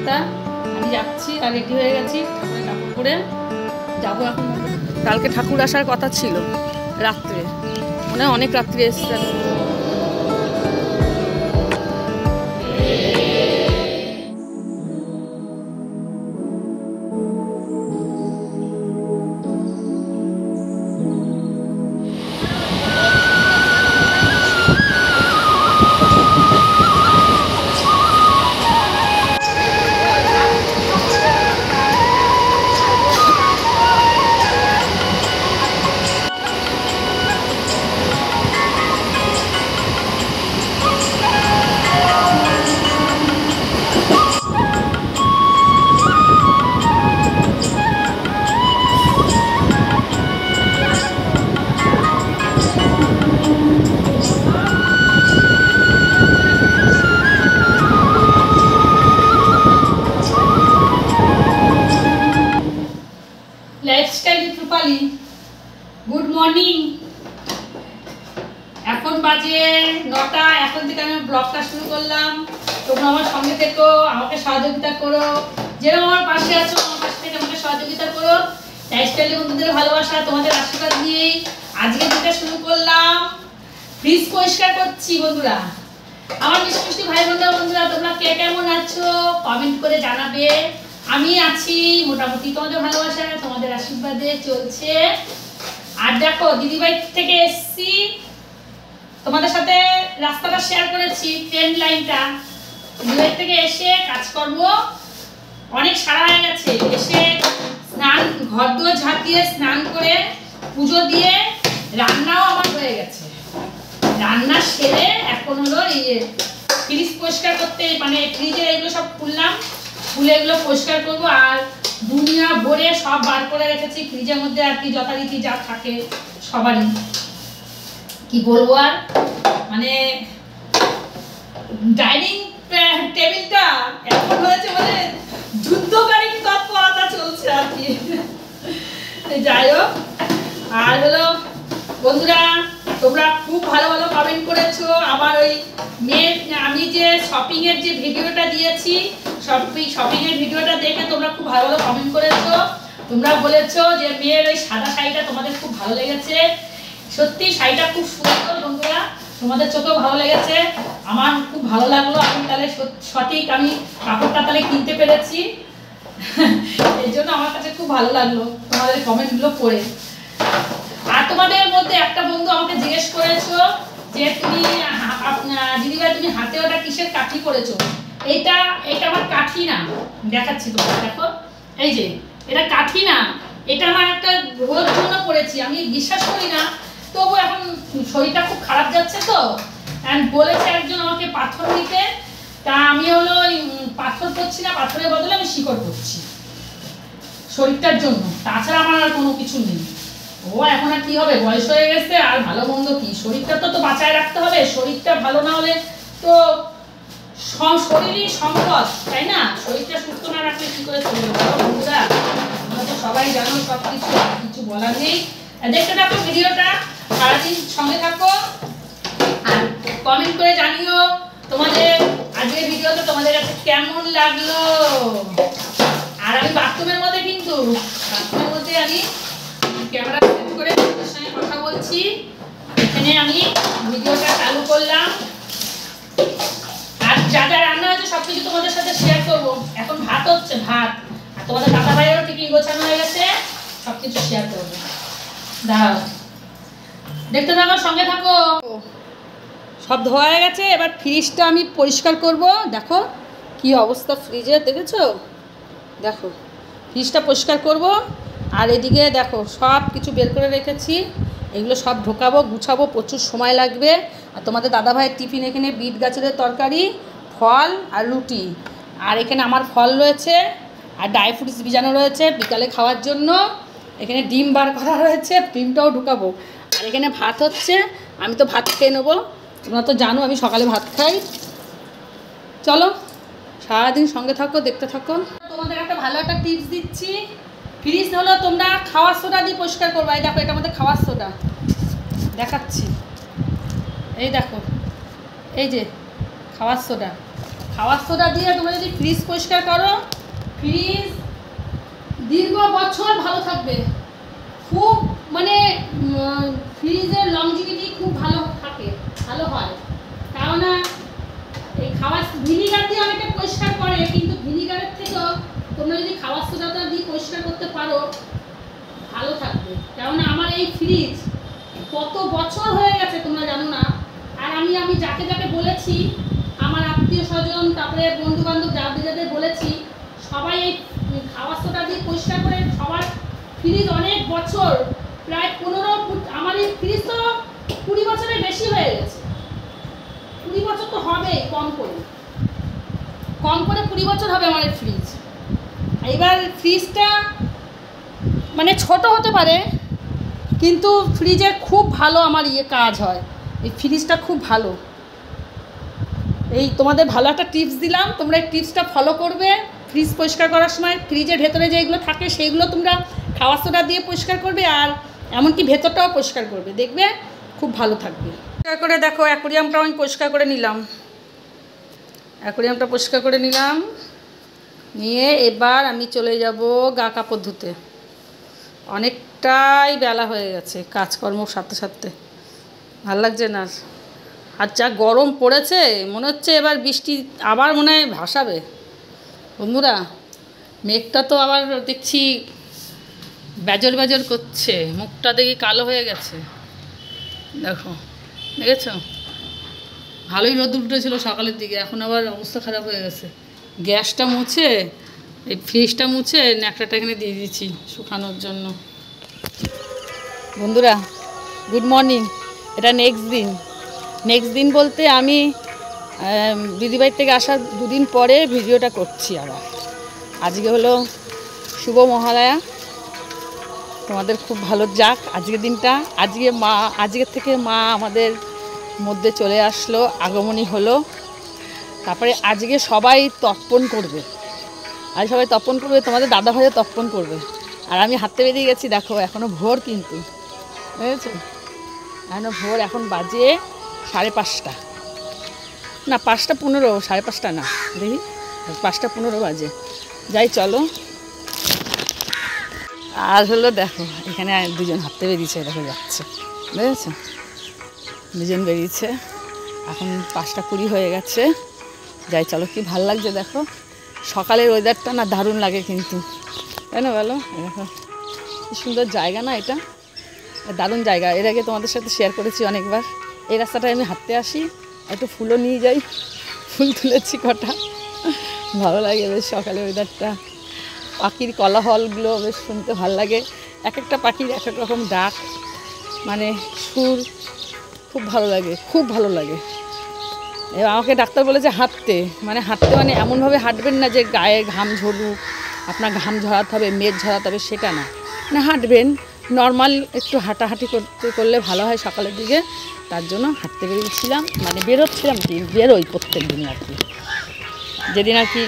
7টা, আমি যাচ্ছি আর রেডি হয়ে গেছি, ঠাকুরের কাপড় পরে যাবো এখন। কালকে ঠাকুর আসার কথা ছিল রাত্রে, মানে অনেক রাত্রে এসছে। লাইফস্টাইল রূপালী, গুড মর্নিং। এখন বাজে 9টা। এখন থেকে আমি ব্লগটা শুরু করলাম। তোমরা আমার সঙ্গে থেকো, আমাকে সহযোগিতা করো, যেরকম আমার পাশে আছো আমার পাশে থেকে আমাকে সহযোগিতা করো। লাইফস্টাইলের বন্ধুদের ভালোবাসা, তোমাদের আশীর্বাদ নিয়েই আজকে দিনটা শুরু করলাম। ফ্রিজ পরিষ্কার করছি বন্ধুরা। আমার মিষ্টি মিষ্টি ভাই বন্ধুরা, তোমরা কে কেমন আছো কমেন্ট করে জানাবে। আমি আছি মোটামুটি, তোমাদের ভালোবাসা তোমাদের আশীর্বাদে চলছে। আর দেখো দিদিভাই থেকে এসছি, তোমাদের সাথে রাস্তাটা শেয়ার করেছি, ট্রেন লাইনটা। দিদিভাই থেকে এসে কাজকর্ম অনেক সারা হয়ে গেছে। এসে স্নান, ঘর দুয়ার ঝাঁট দিয়ে স্নান করে পুজো দিয়ে রান্নাও আমার হয়ে গেছে। রান্না সেরে এখন হলো এই ফ্রিজ পরিষ্কার করতে, মানে ফ্রিজের এগুলো সব খুললাম, খুলে এগুলো পরিষ্কার করবো। আর দুনিয়া ভরে সব বার করে রেখেছি ফ্রিজের মধ্যে, আর কি যথারীতি যা থাকে সবারই। কি বলবো আর, মানে ডাইনিং টেবিলটা এখন হয়েছে মানে যুদ্ধকালীন তৎপরতা চলছে আর কি। যাই হোক, আর হলো বন্ধুরা তোমরা খুব ভালো ভালো কমেন্ট করেছো। আমার ওই মেয়ের, আমি যে শপিং এর যে ভিডিওটা দিয়েছি, শপিং এর ভিডিওটা দেখে তোমরা খুব ভালো ভালো কমেন্ট করেছো। তোমরা বলেছো যে মেয়ের ওই সাদা শাড়িটা তোমাদের খুব ভালো লেগেছে। সত্যি শাড়িটা খুব সুন্দর বন্ধুরা, তোমাদের চোখেও ভালো লেগেছে, আমার খুব ভালো লাগলো। আমি তাহলে সঠিক আমি কাপড়টা তাহলে কিনতে পেরেছি, এই জন্য আমার কাছে খুব ভালো লাগলো তোমাদের কমেন্টগুলো পড়ে। আর তোমাদের মধ্যে একটা বন্ধু আমাকে জিজ্ঞেস করেছো যে তুমি দিদিভাই তুমি হাতে ওটা কিসের কাঠি করেছো। এটা আমার কাঠি না, দেখাচ্ছি তোমাকে, দেখো এই যে এটা কাঠি না, এটা আমার একটা রোদ জন্য করেছি। আমি বিশ্বাস করি না, তবু এখন শরীরটা খুব খারাপ যাচ্ছে তো, বলেছে একজন আমাকে পাথর নিতে, তা আমি হলো পাথর করছি না, পাথরের বদলে আমি শিকড় করছি শরীরটার জন্য, তাছাড়া আমার আর কোনো কিছু নেই। ও এখন আর কি হবে, বয়স হয়ে গেছে, আর ভালো মন্দ কি, শরীরটা তো বাঁচায় রাখতে হবে। শরীরটা ভালো না হলে তো শরীরই সম্পদ, তাই না? শরীরটা সুস্থ না রাখলে কি করে চলবে বলো বন্ধুরা? তোমরা তো সবাই জানো সব কিছু বলার নেই। দেখতে থাকো ভিডিওটা, সারাদিন সঙ্গে থাকো আর কমেন্ট করে জানিও তোমাদের আজকের ভিডিওটা তোমাদের কাছে কেমন লাগলো। আর আমি বাথরুমের মধ্যে, কিন্তু বাথরুমের মধ্যে আমি ক্যামেরা সেট করে তোমাদের সঙ্গে কথা বলছি। এখানে আমি ভিডিওটা চালু করলাম, আর যা যা রান্না হয়েছে সবকিছু তোমাদের সাথে শেয়ার করব। এখন ভাত হচ্ছে, ভাত, আর তোমাদের দাদা ভাইয়েরও টিফিন গোছানো হয়ে গেছে, সবকিছু শেয়ার করবো। দাঁড়াও, দেখতে থাকো, সঙ্গে থাকো। সব ধোয়া হয়ে গেছে, এবার ফ্রিজটা আমি পরিষ্কার করব। দেখো কি অবস্থা ফ্রিজের, দেখেছো? দেখো ফ্রিজটা পরিষ্কার করব। আর এদিকে দেখো সব কিছু বের করে রেখেছি, এগুলো সব ঢোকাবো, গুছাবো, প্রচুর সময় লাগবে। আর তোমাদের দাদাভাইয়ের টিফিন এখানে বিট গাজরের তরকারি, ফল আর রুটি, আর এখানে আমার ফল রয়েছে, আর ড্রাই ফ্রুটস ভিজানো রয়েছে বিকালে খাওয়ার জন্য। এখানে ডিম বার করা রয়েছে, ডিমটাও ঢুকাবো। আর এখানে ভাত হচ্ছে, আমি তো ভাত খেয়ে নেবো, তোমরা তো জানো আমি সকালে ভাত খাই। চলো সারাদিন সঙ্গে থাকো, দেখতে থাকো। তোমাদের একটা ভালো একটা টিপস দিচ্ছি। ফ্রিজ হলো তোমরা খাওয়ার সোডা দিয়ে পরিষ্কার করবা। এই দেখো এটার মধ্যে খাওয়ার সোডা দেখাচ্ছি, এই দেখো, এই যে খাওয়ার সোডা, খাওয়ার সোডা দিয়ে তোমরা যদি ফ্রিজ পরিষ্কার করো, ফ্রিজ দীর্ঘ বছর ভালো থাকবে। খুব মানে ফ্রিজের লংজিভিটি খুব ভালো থাকে, ভালো হয়। কেননা এই খাওয়ার ভিনিগার দিয়ে অনেকে পরিষ্কার করে, কিন্তু ভিনিগারের থেকেও তোমরা যদি খাওয়ার সোডাটা দিয়ে পরিষ্কার করতে পারো ভালো থাকবে। কেননা আমার এই ফ্রিজ কত বছর হয়ে গেছে তোমরা জানো না। আর আমি যাকে যাকে বলেছি, আমার আত্মীয় স্বজন, তারপরে বন্ধু বান্ধব যাদের যাদের বলেছি, সবাই এই খাওয়ার সোডা দিয়ে পরিষ্কার করে সবার ফ্রিজ অনেক বছর, প্রায় 15, আমার এই ফ্রিজ তো 20 বছরের বেশি হয়ে গেছে। 20 বছর তো হবেই, কম করে 20 বছর হবে আমার এই ফ্রিজ। এবার ফ্রিজটা মানে ছোট হতে পারে, কিন্তু ফ্রিজের খুব ভালো আমার কাজ হয়। এই ফ্রিজটা খুব ভালো। এই তোমাদের ভালো একটা টিপস দিলাম, তোমরা এই টিপসটা ফলো করবে। ফ্রিজ পরিষ্কার করার সময় ফ্রিজের ভেতরে যেগুলো থাকে সেইগুলো তোমরা খাওয়ার সোডা দিয়ে পরিষ্কার করবে, আর এমনকি ভেতরটাও পরিষ্কার করবে, দেখবে খুব ভালো থাকবে। পরিষ্কার করে দেখো, অ্যাকোরিয়ামটা আমি পরিষ্কার করে নিলাম। অ্যাকোরিয়ামটা পরিষ্কার করে নিলাম, নিয়ে এবার আমি চলে যাব গা কাপড় ধুতে। অনেকটাই বেলা হয়ে গেছে, কাজকর্ম সাথে সাথে ভাল লাগছে না। আর যা গরম পড়েছে, মনে হচ্ছে এবার বৃষ্টি আবার মনে হয় ভাসাবে। বন্ধুরা, মেঘটা তো আবার দেখছি বেজর বেজর করছে, মুখটা দেখি কালো হয়ে গেছে। দেখো, দেখেছ? ভালোই রোদ উঠেছিল সকালের দিকে, এখন আবার অবস্থা খারাপ হয়ে গেছে। গ্যাসটা মুছে, এই ফ্রিজটা মুছে ন্যাকড়াটা এখানে দিয়ে দিয়েছি শুকানোর জন্য। বন্ধুরা, গুড মর্নিং। এটা নেক্সট দিন বলতে আমি দিদিবাড়ির থেকে আসার 2 দিন পরে ভিডিওটা করছি আবার। আজকে হলো শুভ মহালয়া, তোমাদের খুব ভালো যাক আজকের দিনটা। আজকের থেকে মা আমাদের মধ্যে চলে আসলো, আগমনী হলো। তারপরে আজকে সবাই তর্পণ করবে, তোমাদের দাদা ভাইও তর্পণ করবে। আর আমি হাঁটতে বেরিয়ে গেছি, দেখো এখনও ভোর, কিন্তু বুঝেছো, এখনও ভোর। এখন বাজে 5:30, না 5:15, 5:30 না, দেখি 5:15 বাজে। যাই চলো। আর হলো দেখো, এখানে দুজন হাঁটতে বেরিয়েছে, দেখো যাচ্ছে, বুঝেছো, দুজন বেরিয়েছে। এখন 5:20 হয়ে গেছে। যাই চলো, কি ভাল লাগছে দেখো, সকালের ওয়েদারটা না দারুণ লাগে কিন্তু, তাই না বলো? দেখো কি সুন্দর জায়গা না, এটা দারুণ জায়গা। এর আগে তোমাদের সাথে শেয়ার করেছি অনেকবার। এই রাস্তাটায় আমি হাঁটতে আসি, একটু ফুলও নিয়ে যাই, ফুল তুলেছি কটা, ভালো লাগে বেশ সকালের ওয়েদারটা। পাখির কোলাহলগুলো বেশ শুনতে ভালো লাগে, এক একটা পাখির এক এক রকম ডাক, মানে সুর, খুব ভালো লাগে, খুব ভালো লাগে। এবার আমাকে ডাক্তার বলেছে হাঁটতে মানে এমনভাবে হাঁটবেন না যে গায়ে ঘাম ঝরুক, আপনার ঘাম ঝরাতে হবে, মেদ ঝরাতে হবে, সেটা না। মানে হাঁটবেন নর্মাল, একটু হাঁটাহাঁটি করলে ভালো হয় সকালের দিকে। তার জন্য হাঁটতে বেরিয়েছিলাম, মানে বেরোচ্ছিলাম, বেরোই প্রত্যেক দিনই আর কি। যেদিন আর কি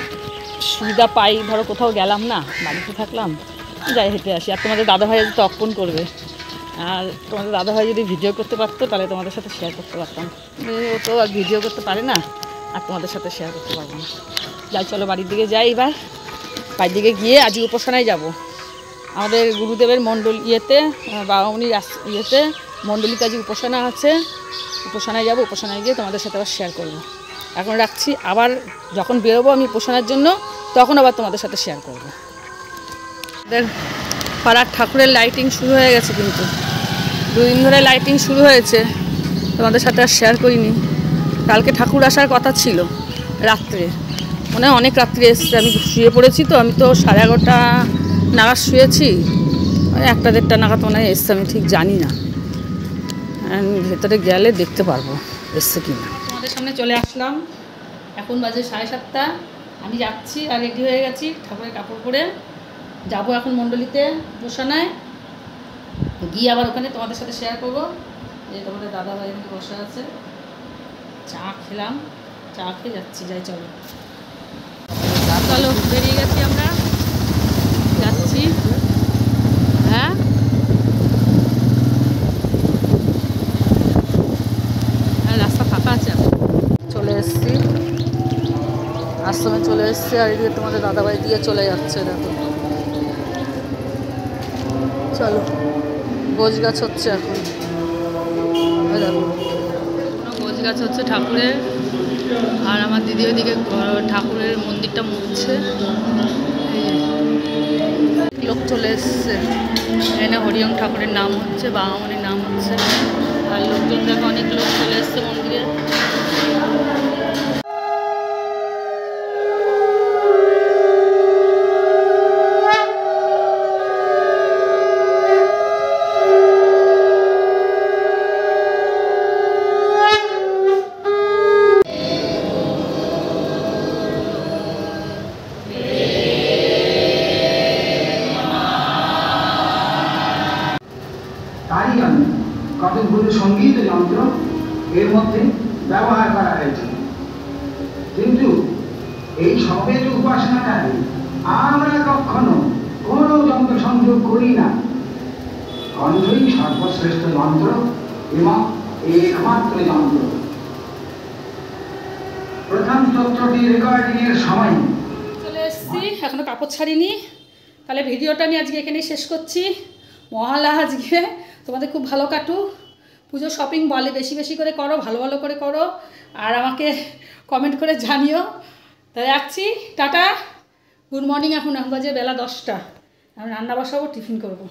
সুবিধা পাই, ধরো কোথাও গেলাম না, বাড়িতে থাকলাম, যাই হেঁটে আসি। আর তোমাদের দাদাভাই যদি তর্পণ করবে, আর তোমাদের দাদাভাই যদি ভিডিও করতে পারতো, তাহলে তোমাদের সাথে শেয়ার করতে পারতাম। ও তো আর ভিডিও করতে পারে না, আর তোমাদের সাথে শেয়ার করতে পারবো না। যাই চলো, বাড়ির দিকে যাই। এবার বাড়ির দিকে গিয়ে আজকে উপাসনায় যাব। আমাদের গুরুদেবের বাবামণির মণ্ডলীতে আজকে উপাসনা আছে, উপাসনায় যাব। উপাসনায় গিয়ে তোমাদের সাথে আবার শেয়ার করবো। এখন রাখছি, আবার যখন বেরোবো আমি উপাসনার জন্য, তখন আবার তোমাদের সাথে শেয়ার করবো। আমাদের পাড়ার ঠাকুরের লাইটিং শুরু হয়ে গেছে, কিন্তু 2 দিন ধরে লাইটিং শুরু হয়েছে, তোমাদের সাথে আর শেয়ার করিনি। কালকে ঠাকুর আসার কথা ছিল রাত্রে, মনে হয় অনেক রাত্রে এসছে। আমি শুয়ে পড়েছি, তো আমি তো 11:30 নাগাদ শুয়েছি, 1-1:30 নাগাদ মনে হয় এসছে, আমি ঠিক জানি না। ভেতরে গেলে দেখতে পারবো এসছে কি না। তোমাদের সামনে চলে আসলাম, এখন বাজে 7:30। আমি যাচ্ছি, আর রেডি হয়ে গেছি, ঠাকুরের কাপড় পরে যাবো এখন মণ্ডলীতে উপাসনায় গিয়ে আবার ওখানে তোমাদের সাথে শেয়ার করবো। যে তোমাদের দাদাভাই এখানে বসে আছে, চা খেলাম, চা খেয়ে যাচ্ছি। যাই চলো, বেরিয়ে গেছি, আমরা যাচ্ছি। হ্যাঁ, রাস্তা ফাঁকা আছে, চলে এসছি। আশ্রমে চলে এসছে, আর এদিকে তোমাদের দাদাভাই দিয়ে চলে যাচ্ছে। দেখো, চলো, গোছ গাছ হচ্ছে এখন। দেখো গোছ গাছ হচ্ছে ঠাকুরের, আর আমার দিদি ওইদিকে ঠাকুরের মন্দিরটা মুছছে। লোক চলে এসছে, এখানে হরিওম ঠাকুরের নাম হচ্ছে, বাঙামণির নাম হচ্ছে, আর লোকজন দেখো অনেক লোক চলে এসছে মন্দিরে। তারই জন্য কতগুলো সঙ্গীত যন্ত্র এর মধ্যে ব্যবহার করা হয়েছে, কিন্তু এই সবের উপাসনাটাকে আমরা কখনো কোনো যন্ত্র সংযোগ করি না। কণ্ঠই সর্বশ্রেষ্ঠ যন্ত্র এবং একমাত্র যন্ত্র। প্রথম তত্ত্বটি রেকর্ডিং এর সময় চলে এসেছি, এখনো কাপড় ছাড়িনি। তাহলে ভিডিওটা আমি আজকে এখানেই শেষ করছি। মহালয়া আজকে তোমাদের খুব ভালো কাটুক। পুজো শপিং বলে বেশি বেশি করে করো, ভালো ভালো করে করো, আর আমাকে কমেন্ট করে জানিও। তাই রাখছি, টাটা, গুড মর্নিং। এখন বাজে বেলা 10টা, আমি রান্না বসাবো, টিফিন করবো।